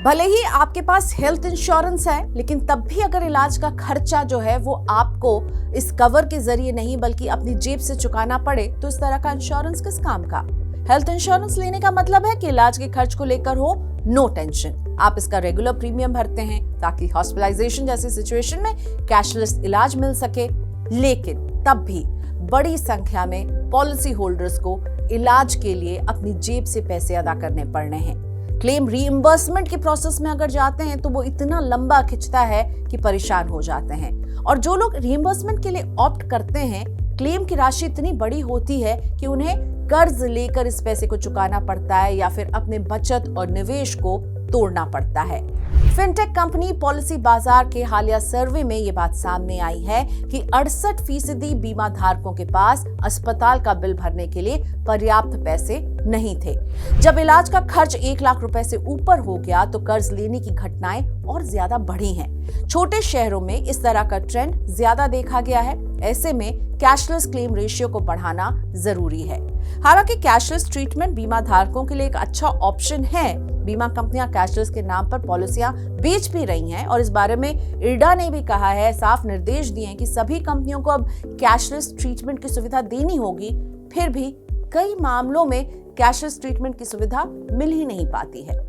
भले ही आपके पास health insurance है, लेकिन तब भी अगर इलाज का खर्चा जो है वो आपको इस कवर के जरिए नहीं बल्कि अपनी जेब से चुकाना पड़े, तो इस तरह का इंश्योरेंस किस काम का। हेल्थ इंश्योरेंस लेने का मतलब है कि इलाज के खर्च को लेकर हो नो टेंशन। आप इसका रेगुलर प्रीमियम भरते हैं ताकि हॉस्पिटलाइजेशन जैसी सिचुएशन में कैशलेस इलाज मिल सके। लेकिन तब भी बड़ी संख्या में पॉलिसी होल्डर्स को इलाज के लिए अपनी जेब से पैसे अदा करने पड़ने हैं। क्लेम रीइंबर्समेंट के प्रोसेस में अगर जाते हैं तो वो इतना लंबा खिंचता है कि परेशान हो जाते हैं। और जो लोग रीइंबर्समेंट के लिए ऑप्ट करते हैं, क्लेम की राशि इतनी बड़ी होती है कि उन्हें कर्ज लेकर इस पैसे को चुकाना पड़ता है या फिर अपने बचत और निवेश को तोड़ना पड़ता है। फिनटेक कंपनी पॉलिसी बाजार के हालिया सर्वे में ये बात सामने आई है कि 68% बीमा धारकों के पास अस्पताल का बिल भरने के लिए पर्याप्त पैसे नहीं थे। जब इलाज का खर्च 1 लाख रुपए से ऊपर हो गया तो कर्ज लेने की घटनाएं और ज्यादा बढ़ी हैं। छोटे शहरों में इस तरह का ट्रेंड ज्यादा देखा गया है। ऐसे में कैशलेस क्लेम रेशियो को बढ़ाना जरूरी है। हालांकि कैशलेस ट्रीटमेंट बीमा धारकों के लिए एक अच्छा ऑप्शन है। बीमा कंपनियां कैशलेस के नाम पर पॉलिसियां बेच भी रही हैं और इस बारे में इरडा ने भी कहा है, साफ निर्देश दिए हैं कि सभी कंपनियों को अब कैशलेस ट्रीटमेंट की सुविधा देनी होगी। फिर भी कई मामलों में कैशलेस ट्रीटमेंट की सुविधा मिल ही नहीं पाती है।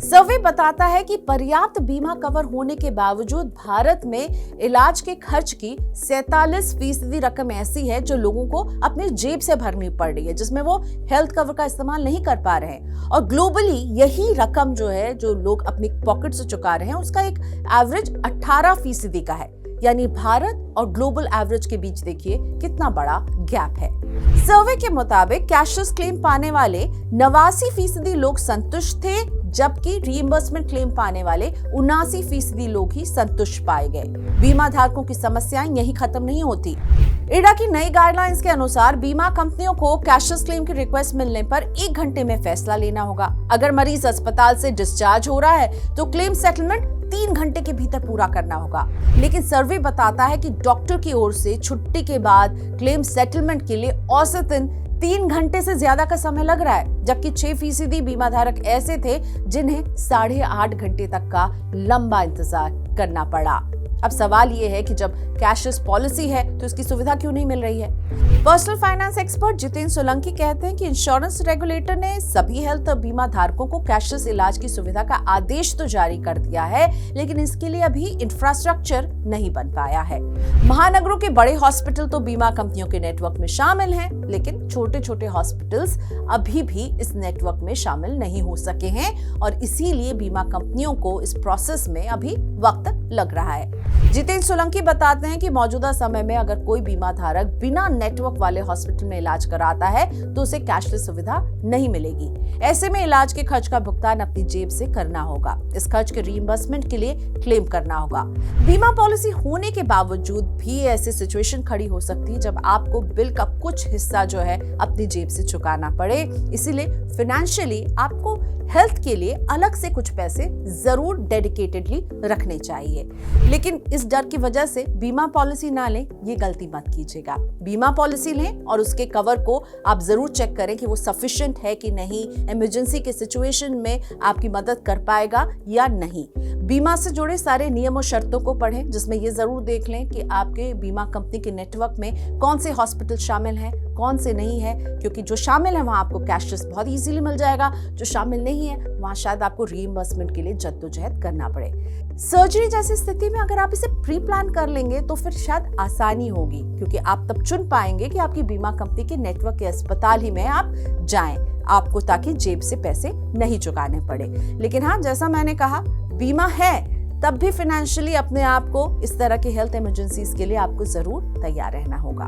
सर्वे बताता है कि पर्याप्त बीमा कवर होने के बावजूद भारत में इलाज के खर्च की 47% रकम ऐसी है जो लोगों को अपनी जेब से भरनी पड़ रही है, जिसमें वो हेल्थ कवर का इस्तेमाल नहीं कर पा रहे हैं। और ग्लोबली यही रकम जो है जो लोग अपनी पॉकेट से चुका रहे हैं, उसका एक एवरेज 18% का है। यानी भारत और ग्लोबल एवरेज के बीच देखिए कितना बड़ा गैप है। सर्वे के मुताबिक कैशलेस क्लेम पाने वाले 89% लोग संतुष्ट थे, जबकि रीइंबर्समेंट क्लेम पाने वाले 79% लोग ही संतुष्ट पाए गए। बीमा धारकों की समस्याएं यहीं खत्म नहीं होती। इरडा की नई गाइडलाइंस के अनुसार बीमा कंपनियों को कैशलेस क्लेम की रिक्वेस्ट मिलने पर 1 घंटे में फैसला लेना होगा। अगर मरीज अस्पताल से डिस्चार्ज हो रहा है तो क्लेम सेटलमेंट 3 घंटे के भीतर पूरा करना होगा। लेकिन सर्वे बताता है कि डॉक्टर की ओर से छुट्टी के बाद क्लेम सेटलमेंट के लिए औसतन 3 घंटे से ज्यादा का समय लग रहा है, जबकि 6% बीमा धारक ऐसे थे जिन्हें 8.5 घंटे तक का लंबा इंतजार करना पड़ा। अब सवाल ये है कि जब कैशलेस पॉलिसी है तो इसकी सुविधा क्यों नहीं मिल रही है। Personal finance expert Jitendra Solanki कहते हैं कि इंश्योरेंस रेगुलेटर ने सभी हेल्थ बीमा धारकों को कैशलेस इलाज की सुविधा का आदेश तो जारी कर दिया है, लेकिन इसके लिए अभी इंफ्रास्ट्रक्चर नहीं बन पाया है। महानगरों के बड़े हॉस्पिटल तो बीमा कंपनियों के नेटवर्क में शामिल हैं, लेकिन छोटे छोटे हॉस्पिटल्स अभी भी इस नेटवर्क में शामिल नहीं हो सके हैं और इसीलिए बीमा कंपनियों को इस प्रोसेस में अभी वक्त लग रहा है। जितेंद्र सोलंकी बताते हैं कि मौजूदा समय में अगर कोई बीमा धारक बिना नेटवर्क वाले हॉस्पिटल में इलाज कराता है तो उसे कैशलेस सुविधा नहीं मिलेगी। ऐसे में इलाज के खर्च का भुगतान अपनी जेब से करना होगा। इस खर्च के रीइंबर्समेंट के लिए क्लेम करना होगा। बीमा पॉलिसी होने के बावजूद भी ऐसी सिचुएशन खड़ी हो सकती है जब आपको बिल का कुछ हिस्सा जो है अपनी जेब से चुकाना पड़े। इसीलिए फाइनेंशियली आपको हेल्थ के लिए अलग से कुछ पैसे जरूर डेडिकेटेडली रखने चाहिए। लेकिन इस डर की वजह से बीमा पॉलिसी ना लें, ये गलती मत कीजिएगा। बीमा पॉलिसी लें और उसके कवर को आप जरूर चेक करें कि वो सफिशिएंट है कि नहीं, इमरजेंसी के सिचुएशन में आपकी मदद कर पाएगा या नहीं। बीमा से जुड़े सारे नियम और शर्तों को पढ़ें, जिसमें ये जरूर देख लें कि आपके बीमा कंपनी के नेटवर्क में कौन से हॉस्पिटल शामिल हैं, कौन से नहीं है, क्योंकि जो शामिल है वहां आपको कैशलेस बहुत इजीली मिल जाएगा, जो शामिल नहीं है वहां शायद आपको रीइंबर्समेंट के लिए जद्दोजहद करना पड़े। सर्जरी जैसी स्थिति में अगर आप इसे प्री प्लान कर लेंगे तो फिर शायद आसानी होगी, क्योंकि आप तब चुन पाएंगे कि आपकी बीमा कंपनी के नेटवर्क के अस्पताल ही में आप जाएं, आपको ताकि जेब से पैसे नहीं चुकाने पड़े। लेकिन हाँ, जैसा मैंने कहा, बीमा है तब भी फाइनेंशियली अपने आप को इस तरह की हेल्थ इमरजेंसीज के लिए आपको जरूर तैयार रहना होगा।